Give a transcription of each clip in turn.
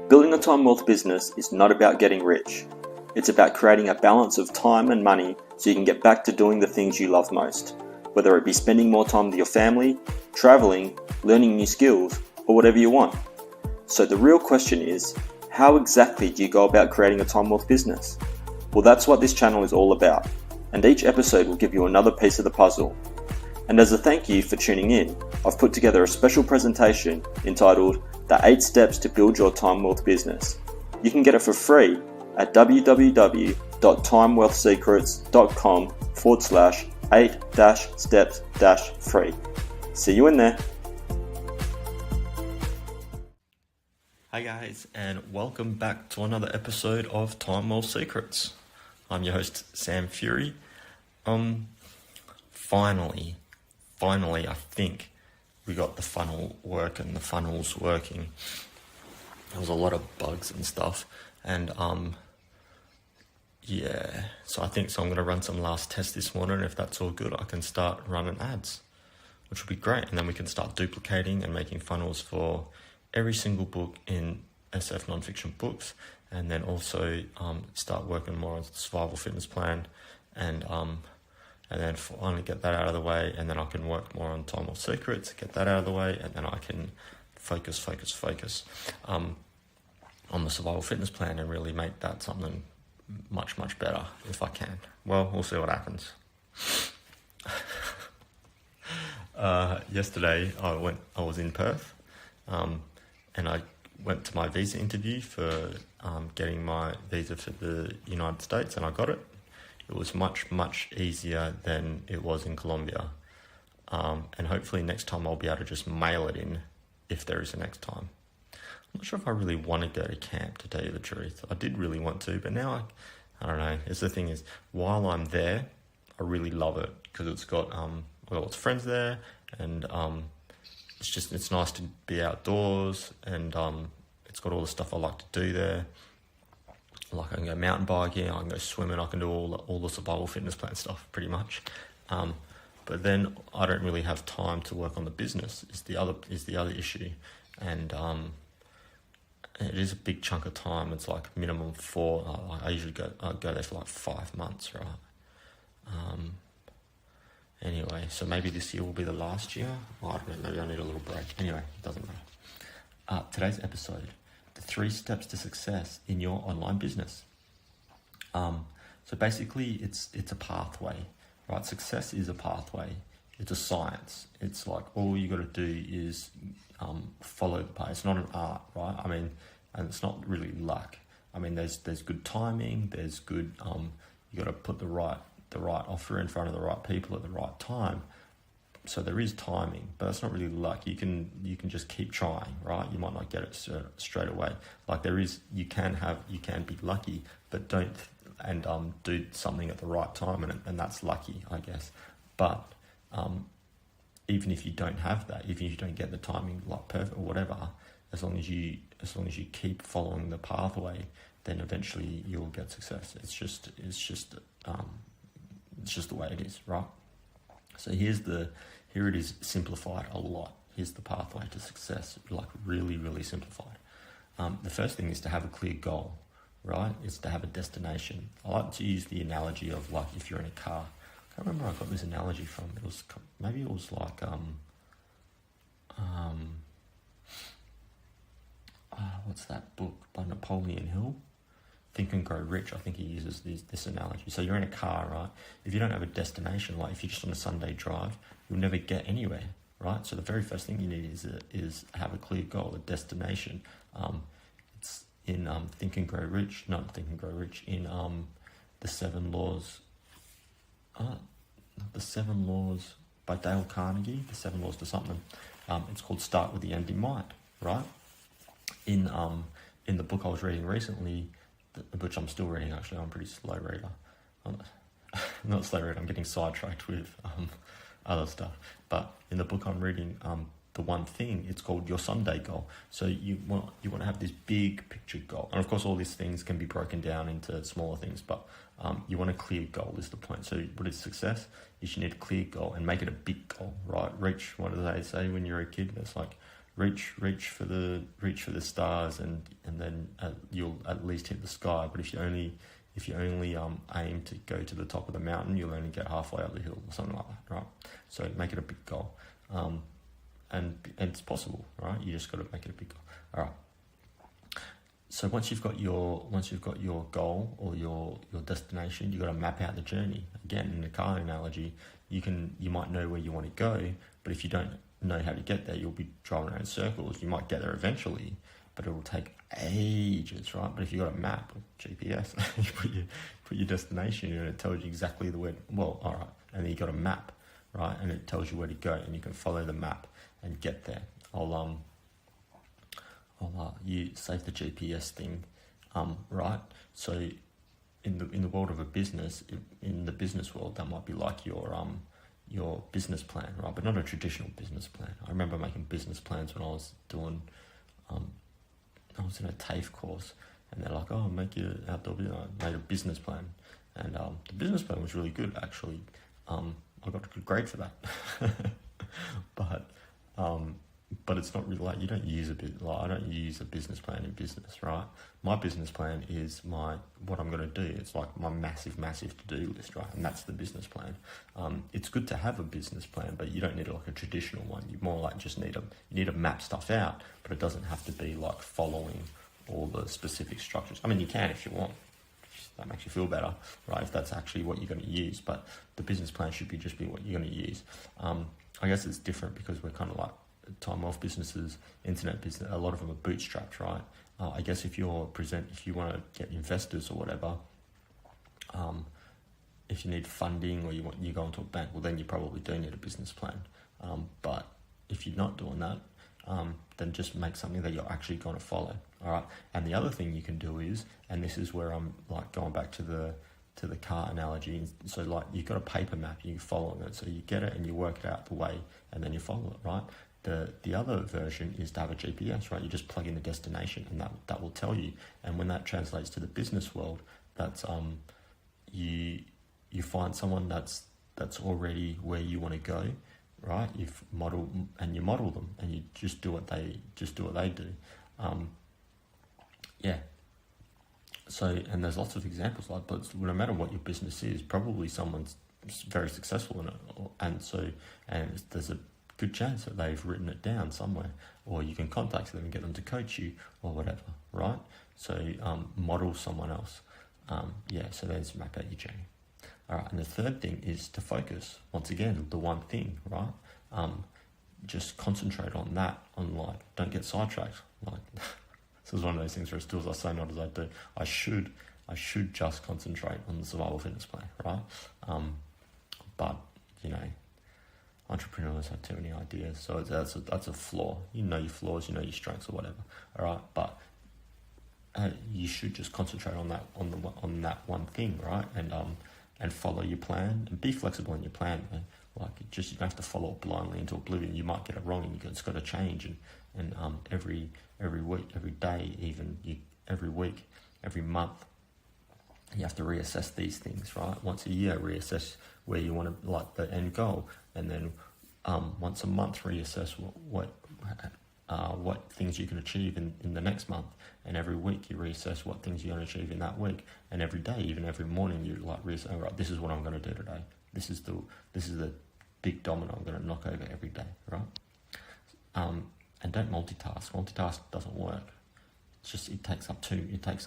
Building a time wealth business is not about getting rich. It's about creating a balance of time and money so you can get back to doing the things you love most, whether it be spending more time with your family, traveling, learning new skills, or whatever you want. So the real question is, how exactly do you go about creating a time wealth business? Well, that's what this channel is all about, and each episode will give you another piece of the puzzle. And as a thank you for tuning in, I've put together a special presentation entitled The 8 Steps to Build Your Time Wealth Business. You can get it for free at www.timwealthsecrets.com/8-steps-free. See you in there. Hi guys, and welcome back to another episode of Time Wealth Secrets. I'm your host, Sam Fury. Finally, I think we got the funnels working. There was a lot of bugs and stuff, and so I'm going to run some last tests this morning. If that's all good, I can start running ads, which will be great, and then we can start duplicating and making funnels for every single book in SF Nonfiction Books, and then also start working more on the survival fitness plan, and then finally get that out of the way, and then I can work more on Time Wealth Secrets, get that out of the way, and then I can focus on the survival fitness plan and really make that something much better if I can. Well, we'll see what happens. Yesterday I was in Perth, and I went to my visa interview for getting my visa for the United States, and I got it. It was much easier than it was in Colombia, and hopefully next time I'll be able to just mail it in if there is a next time. I'm not sure if I really want to go to camp, to tell you the truth. I did really want to, but now I don't know. The thing is, while I'm there, I really love it because it's got I've got lots of friends there, and it's nice to be outdoors, and it's got all the stuff I like to do there. Like I can go mountain biking, I can go swimming, I can do all the survival fitness plan stuff pretty much. But then I don't really have time to work on the business is the other issue, and it is a big chunk of time. It's like minimum 4. I usually go there for like 5 months, right? Anyway, so maybe this year will be the last year. Well, I don't know, maybe I need a little break. Anyway, it doesn't matter. Today's episode, the 3 steps to success in your online business. So basically it's a pathway, right? Success is a pathway. It's a science. It's like all you got to do is follow the path. It's not an art, right? I mean, and it's not really luck. I mean, there's good timing. There's good. You got to put the right offer in front of the right people at the right time. So there is timing, but it's not really luck. You can just keep trying, right? You might not get it straight away. Like you can be lucky, but don't do something at the right time, and that's lucky, I guess. But even if you don't have that, even if you don't get the timing like perfect or whatever, as long as you keep following the pathway, then eventually you'll get success. It's just the way it is, right? So here it is simplified a lot. Here's the pathway to success, like really simplified. The first thing is to have a clear goal, right? It's to have a destination. I like to use the analogy of like if you're in a car. I can't remember where I got this analogy from. It was like what's that book by Napoleon Hill? Think and Grow Rich. I think he uses this analogy. So you're in a car, right? If you don't have a destination, like if you're just on a Sunday drive, you'll never get anywhere, right? So the very first thing you need is have a clear goal, a destination. It's in Think and Grow Rich, not Think and Grow Rich, in the 7 Laws. The 7 Laws by Dale Carnegie. The 7 Laws to something. It's called Start with the End in Mind, right? In the book I was reading recently, which I'm still reading actually. I'm a pretty slow reader. I'm not slow reader. I'm getting sidetracked with other stuff. But in the book I'm reading, the one thing, it's called Your Sunday Goal. So you want to have this big picture goal, and of course all these things can be broken down into smaller things. But you want a clear goal is the point. So what is success? Is you need a clear goal and make it a big goal, right? What do they say when you're a kid? It's like reach for the stars, and then you'll at least hit the sky. But if you only aim to go to the top of the mountain, you'll only get halfway up the hill or something like that, right? So make it a big goal, and it's possible, right? You just got to make it a big goal. All right. So once you've got your goal or your destination, you've got to map out the journey. Again, in the car analogy, you might know where you want to go, but if you don't know how to get there, you'll be driving around in circles. You might get there eventually, but it will take ages, right? But if you've got a map with GPS, you put your destination in, and it tells you exactly the way. Well, all right, and then you got a map, right? And it tells you where to go, and you can follow the map and get there. You save the GPS thing, right? So in the world of a business, in the business world, that might be like your business plan, right? But not a traditional business plan. I remember making business plans when I was doing, I was in a TAFE course, and they're like, "Oh, make your outdoor business." I made a business plan, and the business plan was really good actually. I got a good grade for that, but it's not really like you don't use I don't use a business plan in business, right? My business plan is what I'm going to do. It's like my massive to-do list, right? And that's the business plan. It's good to have a business plan, but you don't need like a traditional one. You more like just need to map stuff out, but it doesn't have to be like following all the specific structures. I mean, you can if you want. That makes you feel better, right? If that's actually what you're going to use, but the business plan should just be what you're going to use. I guess it's different because we're kind of like time off businesses, internet business. A lot of them are bootstrapped, right? I guess if you want to get investors or whatever, if you need funding or you go into a bank, well then you probably do need a business plan. But if you're not doing that, then just make something that you're actually going to follow. All right. And the other thing you can do is, and this is where I'm like going back to the car analogy. So like you've got a paper map, you follow it. So you get it and you work it out the way, and then you follow it, right? The other version is to have a GPS, right? You just plug in the destination, and that will tell you. And when that translates to the business world, that's you find someone that's already where you want to go, right? You model them, and you just do what they do. Yeah. So, and there's lots of examples like, but no matter what your business is, probably someone's very successful in it, and there's a good chance that they've written it down somewhere, or you can contact them and get them to coach you or whatever, right? So model someone else. So there's map out your journey. All right, and the third thing is to focus. Once again, the one thing, right? Just concentrate on that. Don't get sidetracked. Like this is one of those things where it's still as I say, not as I do. I should just concentrate on the survival fitness plan, right? But entrepreneurs have too many ideas, so that's a flaw. You know your flaws, you know your strengths or whatever. All right, but you should just concentrate on that one thing, right? And follow your plan and be flexible in your plan. Like you don't have to follow it blindly into oblivion. You might get it wrong, and it's got to change. And every week, every day, even every week, every month, you have to reassess these things, right? Once a year, reassess where you want to, like the end goal, and then once a month, reassess what things you can achieve in the next month, and every week you reassess what things you're going to achieve in that week, and every day, even every morning, you like reassess. All right, this is what I'm going to do today. This is the big domino I'm going to knock over every day, right? And don't multitask. Multitask doesn't work. It's just it takes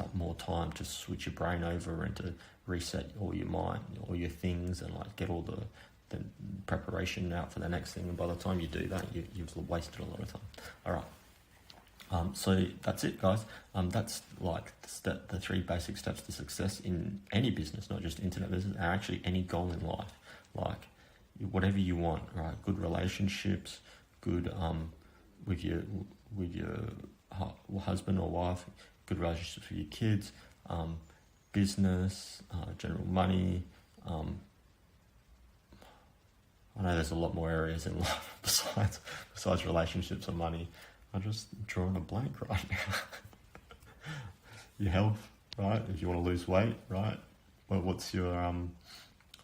up more time to switch your brain over and to reset all your mind, all your things, and like get all the preparation out for the next thing. And by the time you do that, you've wasted a lot of time. All right. So that's it, guys. That's like the 3 basic steps to success in any business, not just internet business, and actually any goal in life. Like whatever you want, right? Good relationships, good with your husband or wife, good relationships with your kids, business, general money. I know there's a lot more areas in life besides relationships and money. I'm just drawing a blank right now. Your health, right? If you want to lose weight, right? Well, what's your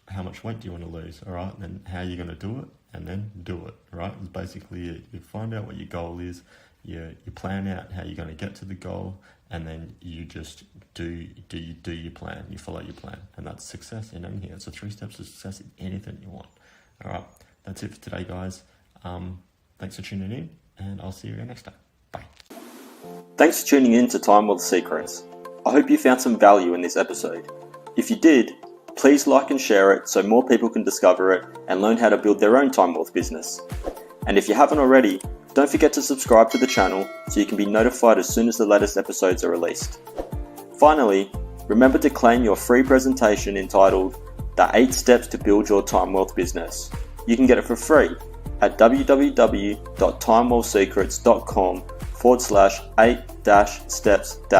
how much weight do you want to lose? All right, then how are you going to do it? and then do it, right? It's basically it. You find out what your goal is, you plan out how you're going to get to the goal, and then you just do your plan, you follow your plan, and that's success in anything. It's the 3 steps to success in anything you want. All right, that's it for today, guys. Thanks for tuning in, and I'll see you again next time. Bye. Thanks for tuning in to Time Wealth Secrets. I hope you found some value in this episode. If you did, please like and share it so more people can discover it and learn how to build their own time wealth business. And if you haven't already, don't forget to subscribe to the channel so you can be notified as soon as the latest episodes are released. Finally, remember to claim your free presentation entitled The 8 Steps to Build Your Time Wealth Business. You can get it for free at www.timewealthsecrets.com/8-steps-to